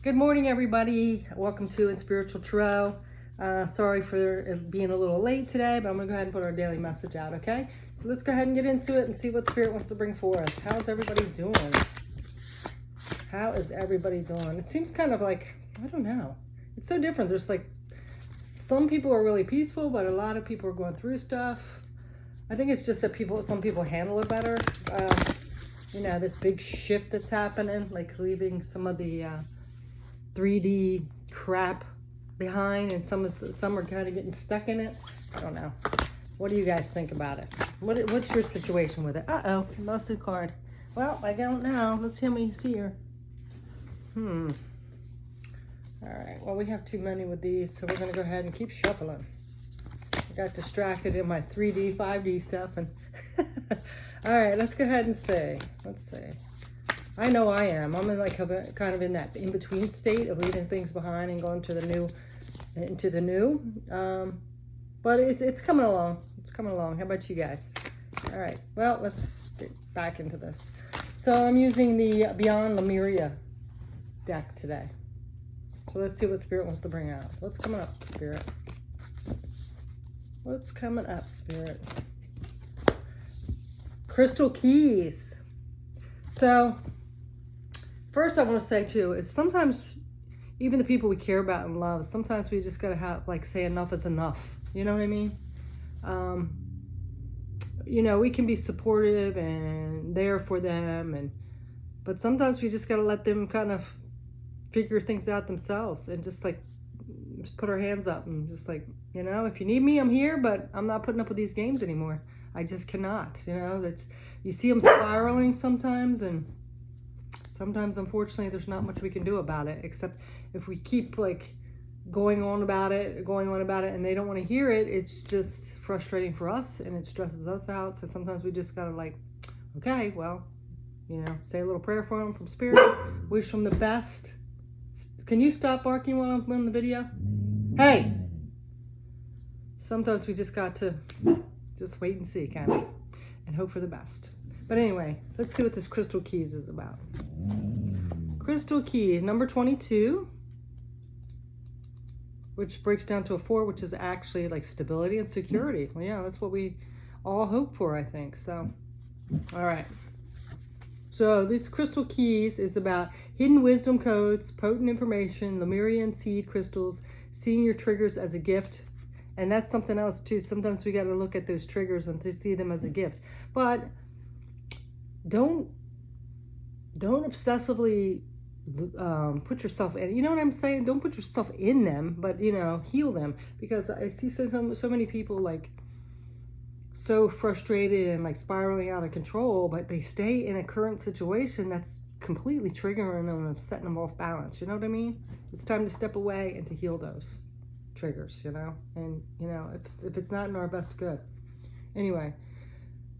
Good morning, everybody. Welcome to In Spiritual Tarot. Sorry for it being a little late today, but I'm going to go ahead and put our daily message out, okay? So let's go ahead and get into it and see what Spirit wants to bring for us. How's everybody doing? How is everybody doing? It seems kind of like, I don't know. It's so different. There's like, some people are really peaceful, but a lot of people are going through stuff. I think it's just that some people handle it better. This big shift that's happening, like leaving some of the 3D crap behind, and some are kind of getting stuck in it. I don't know. What do you guys think about it? What's your situation with it? Uh-oh, lost a card. Well, I don't know. Let's see how many's here. All right. Well, we have too many with these, so we're going to go ahead and keep shuffling. I got distracted in my 3D, 5D stuff, and all right. Let's go ahead and see. Let's see. I know I am. I'm in kind of in that in-between state of leaving things behind and going to the new. But it's coming along. It's coming along. How about you guys? All right. Well, let's get back into this. So I'm using the Beyond Lemuria deck today. So let's see what Spirit wants to bring out. What's coming up, Spirit? What's coming up, Spirit? Crystal Keys. So first I want to say too, is sometimes even the people we care about and love, sometimes we just got to say enough is enough. You know what I mean? We can be supportive and there for them, but sometimes we just got to let them kind of figure things out themselves and just put our hands up and if you need me, I'm here, but I'm not putting up with these games anymore. I just cannot. You see them spiraling sometimes, and sometimes, unfortunately, there's not much we can do about it, except if we keep going on about it, and they don't want to hear it, it's just frustrating for us, and it stresses us out. So sometimes we just gotta okay, well, say a little prayer for them from Spirit, wish them the best. Can you stop barking while I'm in the video? Hey! Sometimes we just got to just wait and see, kind of, and hope for the best. But anyway, let's see what this Crystal Keys is about. Crystal Keys, number 22, which breaks down to a 4, which is actually stability and security. Well, yeah, that's what we all hope for, I think. So, all right. So this Crystal Keys is about hidden wisdom codes, potent information, Lemurian seed crystals, seeing your triggers as a gift. And that's something else too. Sometimes we got to look at those triggers and to see them as a gift. But don't obsessively put yourself in. You know what I'm saying? Don't put yourself in them, but heal them. Because I see so many people so frustrated and spiraling out of control, but they stay in a current situation that's completely triggering them and setting them off balance. You know what I mean? It's time to step away and to heal those triggers, and if it's not in our best good. Anyway,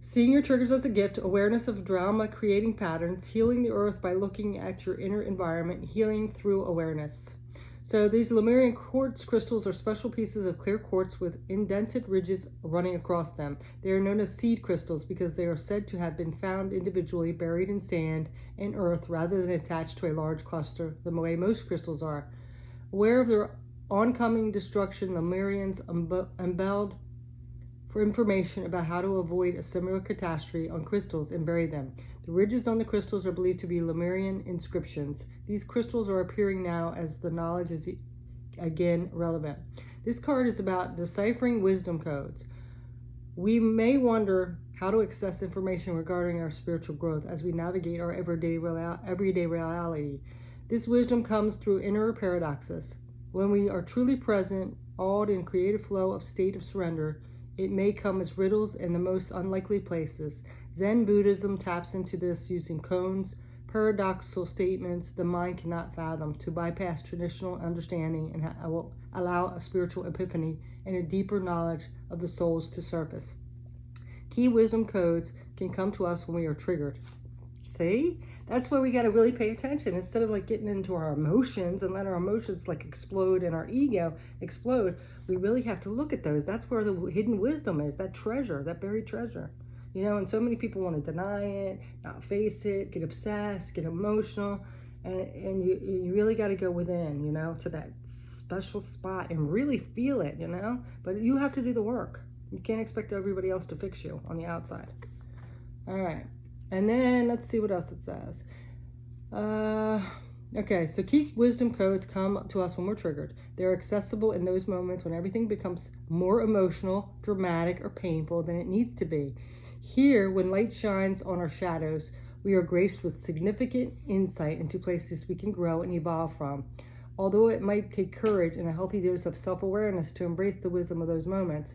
seeing your triggers as a gift, awareness of drama creating patterns, healing the earth by looking at your inner environment, healing through awareness. So these Lemurian quartz crystals are special pieces of clear quartz with indented ridges running across them. They are known as seed crystals because they are said to have been found individually buried in sand and earth rather than attached to a large cluster the way most crystals are. Aware of their oncoming destruction, Lemurians embelled for information about how to avoid a similar catastrophe on crystals and bury them. The ridges on the crystals are believed to be Lemurian inscriptions. These crystals are appearing now as the knowledge is again relevant. This card is about deciphering wisdom codes. We may wonder how to access information regarding our spiritual growth as we navigate our everyday reality. This wisdom comes through inner paradoxes. When we are truly present, awed in creative flow of state of surrender, it may come as riddles in the most unlikely places. Zen Buddhism taps into this using koans, paradoxical statements the mind cannot fathom, to bypass traditional understanding and allow a spiritual epiphany and a deeper knowledge of the souls to surface. Key wisdom codes can come to us when we are triggered. See? That's where we got to really pay attention. Instead of getting into our emotions and let our emotions explode and our ego explode, we really have to look at those. That's where the hidden wisdom is, that treasure, that buried treasure. And so many people want to deny it, not face it, get obsessed, get emotional, and you really got to go within, you know, to that special spot and really feel it, you know. But you have to do the work. You can't expect everybody else to fix you on the outside. All right, and then let's see what else it says. Okay, so key wisdom codes come to us when we're triggered. They're accessible in those moments when everything becomes more emotional, dramatic, or painful than it needs to be. Here, when light shines on our shadows, we are graced with significant insight into places we can grow and evolve from. Although it might take courage and a healthy dose of self-awareness to embrace the wisdom of those moments,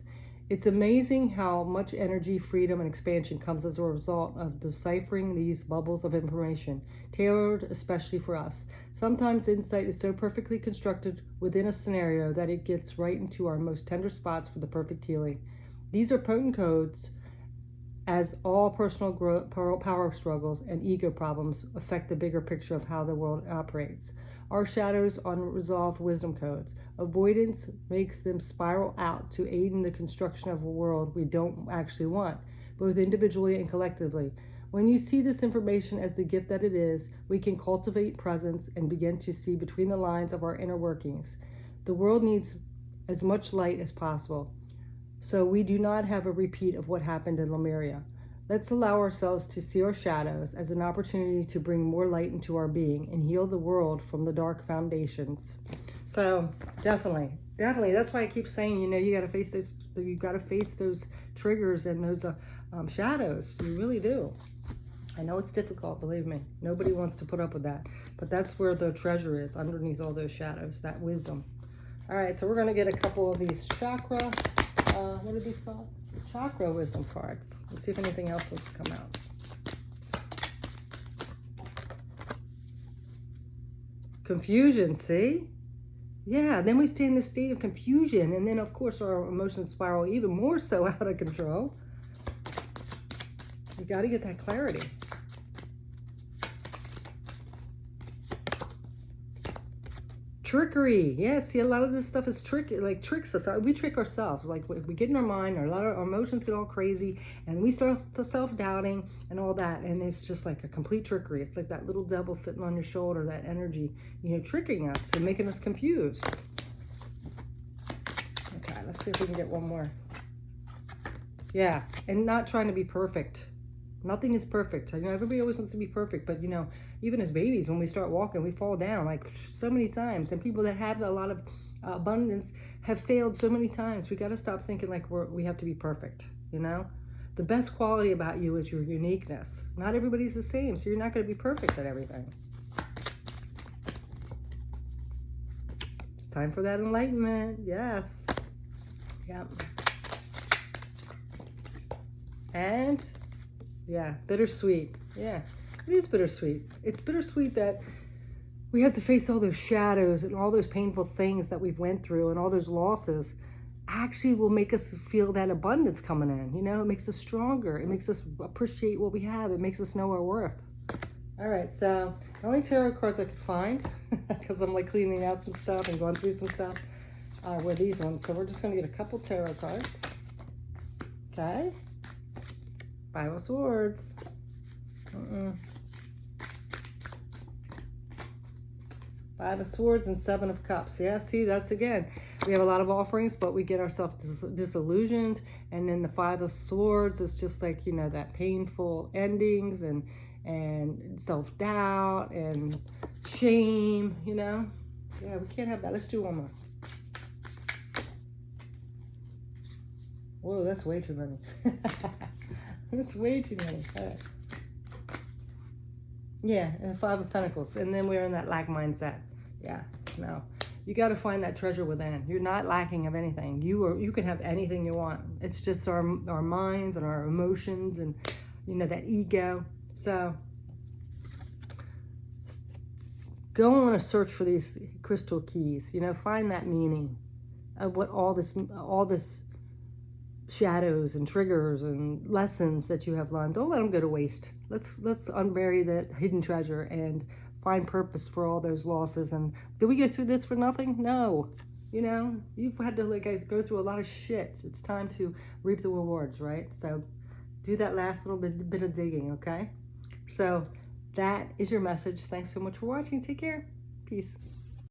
it's amazing how much energy, freedom, and expansion comes as a result of deciphering these bubbles of information, tailored especially for us. Sometimes insight is so perfectly constructed within a scenario that it gets right into our most tender spots for the perfect healing. These are potent codes, as all personal growth, power struggles and ego problems affect the bigger picture of how the world operates. Our shadows are unresolved wisdom codes. Avoidance makes them spiral out to aid in the construction of a world we don't actually want, both individually and collectively. When you see this information as the gift that it is, we can cultivate presence and begin to see between the lines of our inner workings. The world needs as much light as possible, so we do not have a repeat of what happened in Lemuria. Let's allow ourselves to see our shadows as an opportunity to bring more light into our being and heal the world from the dark foundations. So definitely, that's why I keep saying, you know, you got to face those triggers and those shadows. You really do. I know it's difficult, believe me. Nobody wants to put up with that, but that's where the treasure is, underneath all those shadows, that wisdom. All right, so we're going to get a couple of these chakra, what are these called? Chakra wisdom cards. Let's see if anything else wants to come out. Confusion, see? Yeah, then we stay in this state of confusion, and then of course our emotions spiral even more so out of control. You got to get that clarity. Trickery. Yeah, see, a lot of this stuff is tricky, like tricks us. We trick ourselves. Like we get in our mind, or a lot of our emotions get all crazy, and we start self-doubting and all that. And it's just like a complete trickery. It's like that little devil sitting on your shoulder, that energy, you know, tricking us and making us confused. Okay, let's see if we can get one more. Yeah, and not trying to be perfect. Nothing is perfect. You know, everybody always wants to be perfect, but you know, even as babies, when we start walking, we fall down like so many times. And people that have a lot of abundance have failed so many times. We got to stop thinking like we have to be perfect. You know, the best quality about you is your uniqueness. Not everybody's the same, so you're not going to be perfect at everything. Time for that enlightenment. Yes. Yep. And yeah, bittersweet. Yeah, it is bittersweet. It's bittersweet that we have to face all those shadows and all those painful things that we've went through, and all those losses actually will make us feel that abundance coming in. You know, it makes us stronger. It makes us appreciate what we have. It makes us know our worth. All right, so the only tarot cards I could find, because I'm like cleaning out some stuff and going through some stuff, were these ones. So we're just going to get a couple tarot cards. Okay. Five of Swords. Five of Swords and Seven of Cups. Yeah, see, that's again, we have a lot of offerings, but we get ourselves disillusioned. And then the Five of Swords is just like, you know, that painful endings and self-doubt and shame, you know. Yeah, we can't have that. Let's do one more. Whoa, that's way too many. That's way too many. All right. Yeah, and the Five of Pentacles. And then we're in that lack mindset. Yeah, no. You got to find that treasure within. You're not lacking of anything. You can have anything you want. It's just our minds and our emotions and, you know, that ego. So go on a search for these crystal keys. You know, find that meaning of what all this shadows and triggers and lessons that you have learned. Don't let them go to waste. Let's unbury that hidden treasure and find purpose for all those losses. And did we go through this for nothing? No. You know, you've had to go through a lot of shit. It's time to reap the rewards, right? So do that last little bit of digging, okay? So that is your message. Thanks so much for watching. Take care. Peace.